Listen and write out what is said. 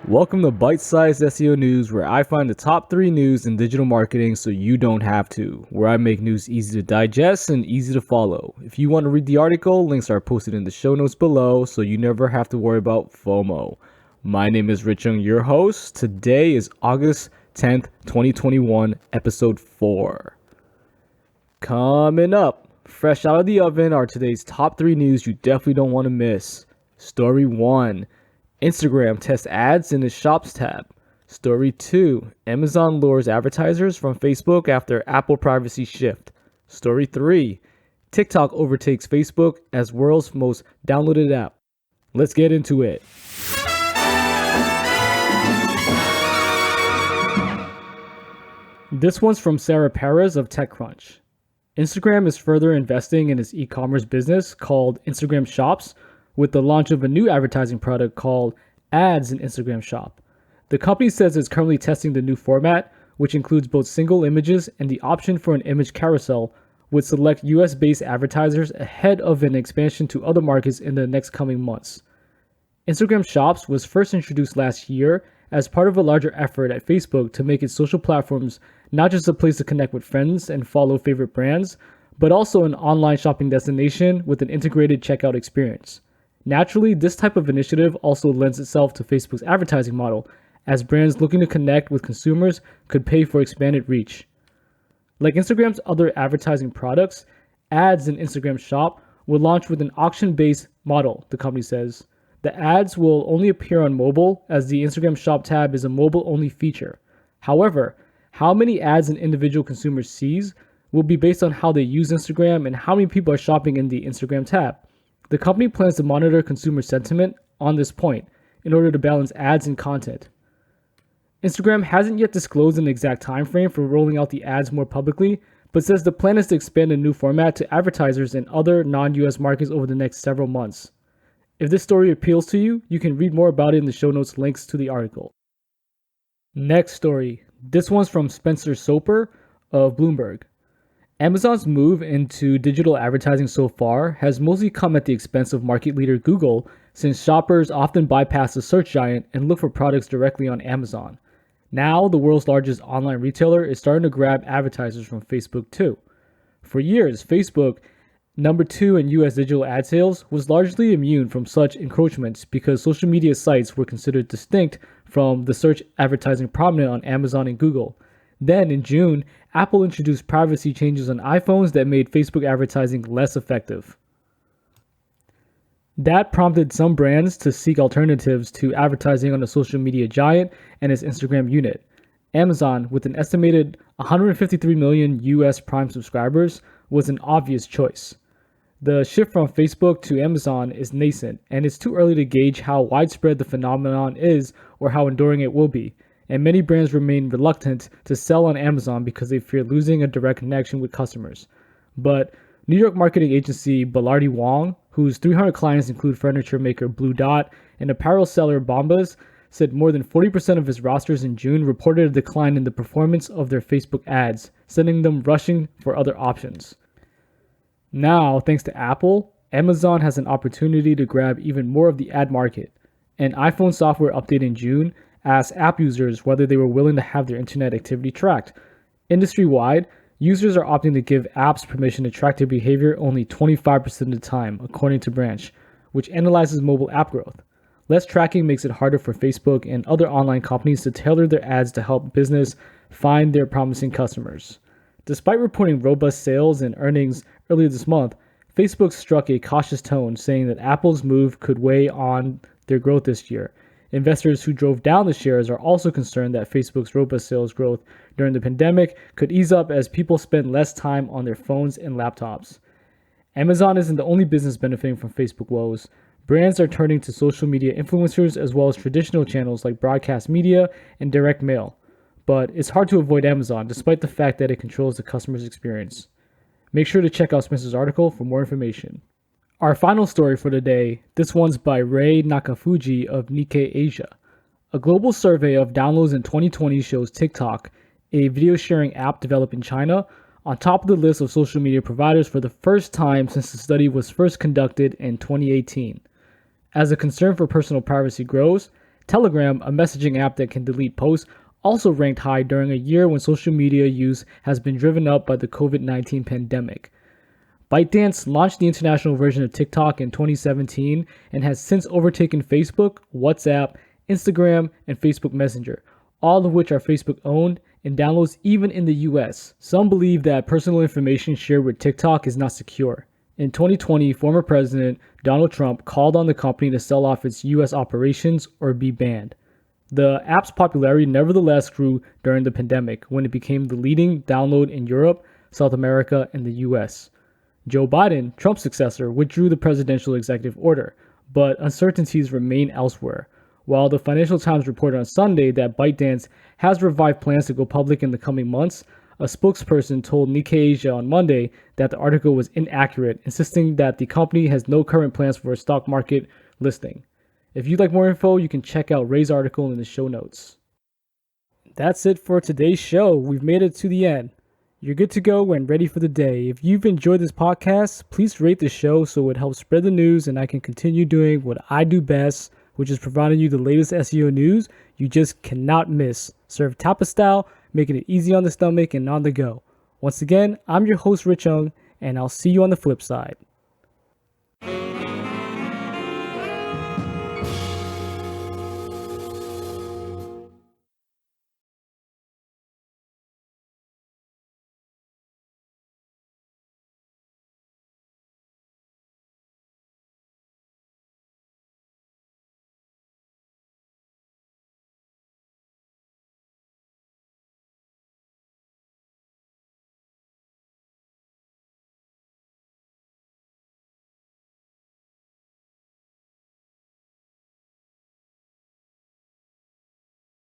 Welcome to Bite Size SEO News, where I find the top 3 news in digital marketing so you don't have to, where I make news easy to digest and easy to follow. If you want to read the article, links are posted in the show notes below so you never have to worry about FOMO. My name is Rich Ung, your host. Today is August 10th, 2021, episode 4. Coming up, fresh out of the oven are today's top 3 news you definitely don't want to miss. Story 1. Instagram tests ads in its Shops tab. Story 2. Amazon lures advertisers from Facebook after Apple privacy shift. Story 3. TikTok overtakes Facebook as world's most downloaded app. Let's get into it. This one's from Sarah Perez of TechCrunch. Instagram is further investing in its e-commerce business called Instagram Shops, with the launch of a new advertising product called Ads in Instagram Shop. The company says it's currently testing the new format, which includes both single images and the option for an image carousel, with select US-based advertisers ahead of an expansion to other markets in the next coming months. Instagram Shops was first introduced last year as part of a larger effort at Facebook to make its social platforms not just a place to connect with friends and follow favorite brands, but also an online shopping destination with an integrated checkout experience. Naturally, this type of initiative also lends itself to Facebook's advertising model, as brands looking to connect with consumers could pay for expanded reach. Like Instagram's other advertising products, ads in Instagram Shop will launch with an auction-based model, the company says. The ads will only appear on mobile, as the Instagram Shop tab is a mobile-only feature. However, how many ads an individual consumer sees will be based on how they use Instagram and how many people are shopping in the Instagram tab. The company plans to monitor consumer sentiment on this point in order to balance ads and content. Instagram hasn't yet disclosed an exact time frame for rolling out the ads more publicly, but says the plan is to expand the new format to advertisers in other non-US markets over the next several months. If this story appeals to you, you can read more about it in the show notes links to the article. Next story. This one's from Spencer Soper of Bloomberg. Amazon's move into digital advertising so far has mostly come at the expense of market leader Google, since shoppers often bypass the search giant and look for products directly on Amazon. Now, the world's largest online retailer is starting to grab advertisers from Facebook too. For years, Facebook, number 2 in US digital ad sales, was largely immune from such encroachments because social media sites were considered distinct from the search advertising prominent on Amazon and Google. Then, in June, Apple introduced privacy changes on iPhones that made Facebook advertising less effective. That prompted some brands to seek alternatives to advertising on the social media giant and its Instagram unit. Amazon, with an estimated 153 million US Prime subscribers, was an obvious choice. The shift from Facebook to Amazon is nascent, and it's too early to gauge how widespread the phenomenon is or how enduring it will be. And many brands remain reluctant to sell on Amazon because they fear losing a direct connection with customers. But New York marketing agency Ballardi Wong, whose 300 clients include furniture maker Blue Dot and apparel seller Bombas, said more than 40% of its rosters in June reported a decline in the performance of their Facebook ads, sending them rushing for other options. Now, thanks to Apple, Amazon has an opportunity to grab even more of the ad market. An iPhone software update in June asked app users whether they were willing to have their internet activity tracked. Industry-wide, users are opting to give apps permission to track their behavior only 25% of the time, according to Branch, which analyzes mobile app growth. Less tracking makes it harder for Facebook and other online companies to tailor their ads to help business find their promising customers. Despite reporting robust sales and earnings earlier this month, Facebook struck a cautious tone, saying that Apple's move could weigh on their growth this year. Investors who drove down the shares are also concerned that Facebook's robust sales growth during the pandemic could ease up as people spend less time on their phones and laptops. Amazon isn't the only business benefiting from Facebook woes. Brands are turning to social media influencers as well as traditional channels like broadcast media and direct mail. But it's hard to avoid Amazon despite the fact that it controls the customer's experience. Make sure to check out Spencer's article for more information. Our final story for today, this one's by Rei Nakafuji of Nikkei Asia. A global survey of downloads in 2020 shows TikTok, a video sharing app developed in China, on top of the list of social media providers for the first time since the study was first conducted in 2018. As the concern for personal privacy grows, Telegram, a messaging app that can delete posts, also ranked high during a year when social media use has been driven up by the COVID-19 pandemic. ByteDance launched the international version of TikTok in 2017 and has since overtaken Facebook, WhatsApp, Instagram, and Facebook Messenger, all of which are Facebook owned and downloads even in the US. Some believe that personal information shared with TikTok is not secure. In 2020, former President Donald Trump called on the company to sell off its US operations or be banned. The app's popularity nevertheless grew during the pandemic when it became the leading download in Europe, South America, and the US. Joe Biden, Trump's successor, withdrew the presidential executive order, but uncertainties remain elsewhere. While the Financial Times reported on Sunday that ByteDance has revived plans to go public in the coming months, a spokesperson told Nikkei Asia on Monday that the article was inaccurate, insisting that the company has no current plans for a stock market listing. If you'd like more info, you can check out Ray's article in the show notes. That's it for today's show. We've made it to the end. You're good to go and ready for the day. If you've enjoyed this podcast, please rate the show so it helps spread the news and I can continue doing what I do best, which is providing you the latest SEO news you just cannot miss. Served tapas style, making it easy on the stomach and on the go. Once again, I'm your host, Rich Ung, and I'll see you on the flip side.